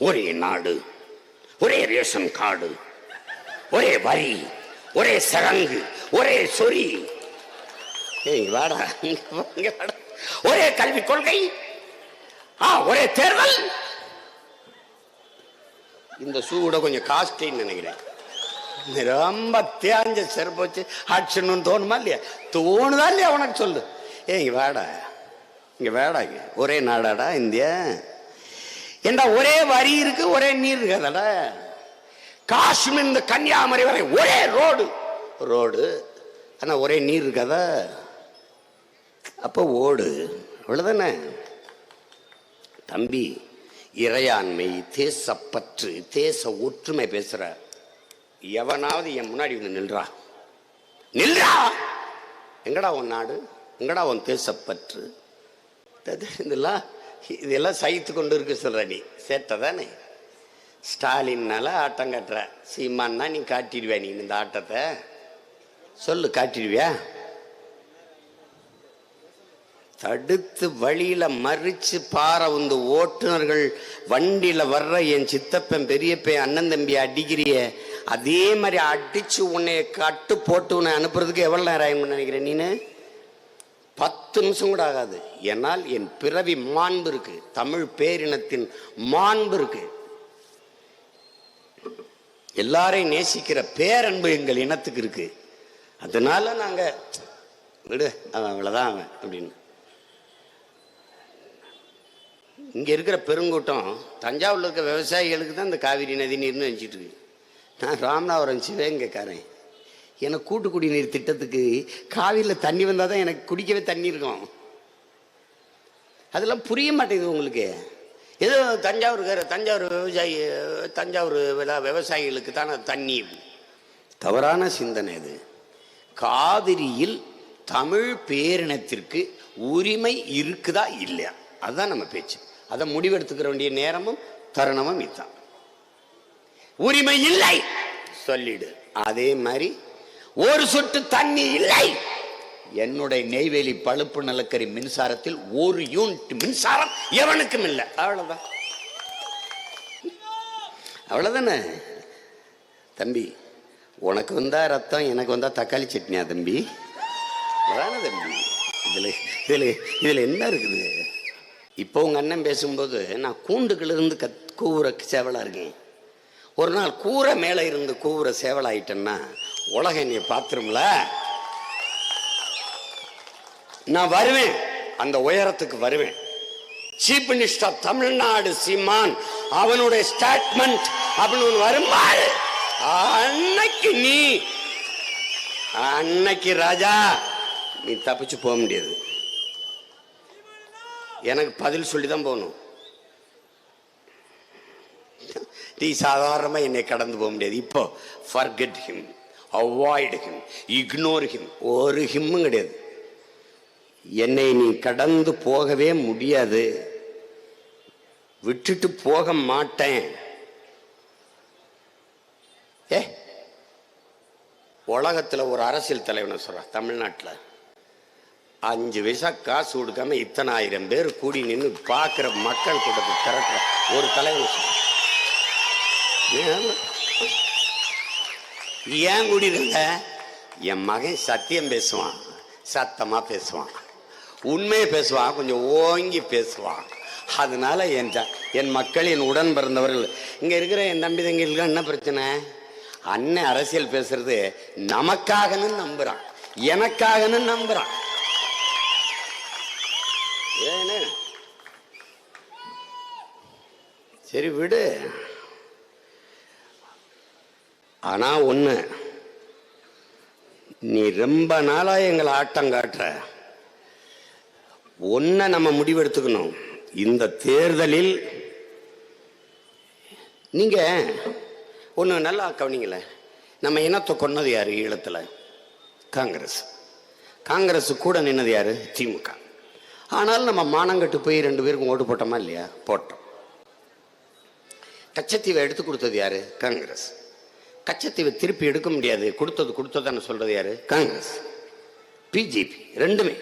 ஒரே நாடு, ஒரே ரேஷன் கார்டு, ஒரே வரி, ஒரே சரங்கு, ஒரே சொறி, வாடா ஒரே கல்விக் கொள்கை, ஒரே தேர்தல். இந்த ஷூ கூட கொஞ்சம் காஸ்ட்லின்னு நினைக்கிறேன். ரொம்ப தேஞ்ச செருப்பு வச்சு அடிச்சணும்னு தோணுமா இல்லையா? தோணுதா இல்லையா உனக்கு சொல்லு. இங்க வாடா, இங்க வேடா. ஒரே நாடாடா இந்தியா. ஏண்டா ஒரே வரி இருக்கு, ஒரே நீர் இருக்காதடா. காஷ்மீர் இந்த கன்னியாகுமரி வரை ஒரே ரோடு, ஆனா ஒரே நீர் இருக்காதா? அப்ப ஓடு, அவ்வளவுதானே தம்பி. இறையாண்மை, தேசப்பற்று, தேச ஒற்றுமை பேசுற எவனாவது என் முன்னாடி வந்து நில்றா. எங்கடா உன் நாடு, எங்கடா உன் தேசப்பற்று? இதெல்லாம் சகித்து கொண்டு இருக்கு சொல்ற. நீ சேட்டதானே ஸ்டாலின்னால ஆட்டம் கட்டுற. சீமான்னா நீ காட்டிடுவியா? நீ இந்த ஆட்டத்தை சொல்லு, காட்டிடுவியா? தடுத்து வழியில மறிச்சு பாறை வந்து ஓட்டுநர்கள் வண்டியில வர்ற என் சித்தப்பன் பெரியப்பன் அண்ணன் தம்பி அடிக்கிறிய அதே மாதிரி அடிச்சு உன்னை கட்டு போட்டு உன்னை அனுப்புறதுக்கு எவ்வளவு நேரம் ஆகும் நினைக்கிறேன் நீனு? 10 நிமிஷம் கூட ஆகாது. ஏன்னால் என் பிறவி மாண்பு இருக்கு, தமிழ் பேரினத்தின் மாண்பு இருக்கு, எல்லாரையும் நேசிக்கிற பேரன்பு எங்கள் இனத்துக்கு இருக்கு. அதனால நாங்க விடு, அவன் அவ்வளவுதான் அவன் அப்படின்னு. இங்க இருக்கிற பெருங்கூட்டம் தஞ்சாவூர்ல இருக்க விவசாயிகளுக்கு தான் இந்த காவிரி நதி நீர்னு நினைச்சிட்டு இருக்கு. நான் ராமநாதபுரம் சிவகங்கைக்காரன். எனக்கு கூட்டு குடிநீர் திட்டத்துக்கு காவிரியில் தண்ணி வந்தால் தான் எனக்கு குடிக்கவே தண்ணி இருக்கும். அதெல்லாம் புரிய மாட்டேங்குது உங்களுக்கு. ஏதோ தஞ்சாவூர் விவசாயிகளுக்கு தானே தண்ணி. தவறான சிந்தனை இது. காவிரியில் தமிழ் பேரினத்திற்கு உரிமை இருக்குதா இல்லையா, அதுதான் நம்ம பேச்சு. அதை முடிவெடுத்துக்கிற வேண்டிய நேரமும் தருணமும் இதுதான். உரிமை இல்லை சொல்லிடு. அதே மாதிரி ஒரு சொட்டு தண்ணி இல்லை. என்னுடைய நெய்வேலி பழுப்பு நிலக்கரி மின்சாரத்தில் 1 யூனிட் மின்சாரம் எவனுக்கும் இல்லை. அவ்வளவுதானே தம்பி. உனக்கு வந்தா ரத்தம், எனக்கு வந்தா தக்காளி சட்னியா தம்பி? அதான தம்பி. இதுல என்ன இருக்குது? இப்போ உங்க அண்ணன் பேசும்போது நான் கூண்டுக்குள்ள இருந்து கூவுற சேவலா இருக்கேன். ஒரு நாள் கூரை மேல இருந்து கூவுற சேவலாயிட்டேன்னா உலகம் என்னைய பார்த்துரும்ல. நான் வருவேன், அந்த உயரத்துக்கு வருவேன். சீஃப் மினிஸ்டர் ஆஃப் தமிழ்நாடு சீமான் அவனுடைய ஸ்டேட்மெண்ட் அப்படின்னு வருமாறு அன்னைக்கு ராஜா நீ தப்பிச்சு போக முடியாது. எனக்கு பதில் சொல்லிதான் போகணும். நீ சாதாரணமா என்னை கடந்து போக முடியாது. இப்போ forget him, avoid him, ignore him. ஒரு ஹிம்மும் கிடையாது. என்னை நீ கடந்து போகவே முடியாது, விட்டுட்டு போக மாட்டேன். உலகத்துல ஒரு அரசியல் தலைவனை சொல்ற, தமிழ்நாட்டில் 5 பைசா காசு கொடுக்காம இத்தனை 1000 பேர் கூடி நின்று பார்க்கிற மக்கள் கூட்டத்தை திரட்டுற ஒரு தலைவன் சொல்ற. ஏன் கூடியிருங்க? என் மகன் சத்தியம் பேசுவான், சத்தமா பேசுவான், உண்மையை பேசுவான், கொஞ்சம் ஓங்கி பேசுவான். அதனால என் மக்கள், என் உடன் பிறந்தவர்கள், இங்க இருக்கிற என் தம்பி தங்களுக்கு என்ன பிரச்சனை? அண்ணன் அரசியல் பேசுறது நமக்காகன்னு நம்புறான், எனக்காகன்னு நம்புறான். சரி விடு. ஆனா ஒண்ணு, நீ ரொம்ப நாளா எங்களை ஆட்டம் காட்டுற. ஒன்ன நம்ம முடிவெடுத்துக்கணும். இந்த தேர்தலில் நீங்க ஒண்ணு நல்லா கவனிங்கள. நம்ம இனத்தை கொன்னது யாரு ஈழத்துல? காங்கிரஸ். காங்கிரஸ் கூட நின்னது யாரு? திமுக. ஆனால் நம்ம மானங்கட்டு போய் 2 பேருக்கும் ஓட்டு போட்டோமா இல்லையா? போட்டோம். கச்சத்தீவை எடுத்து கொடுத்தது யாரு? காங்கிரஸ். கச்சத்தீவை திருப்பி எடுக்க முடியாது, கொடுத்ததான்னு சொல்றது யாரு? காங்கிரஸ். பிஜேபி. ரெண்டுமே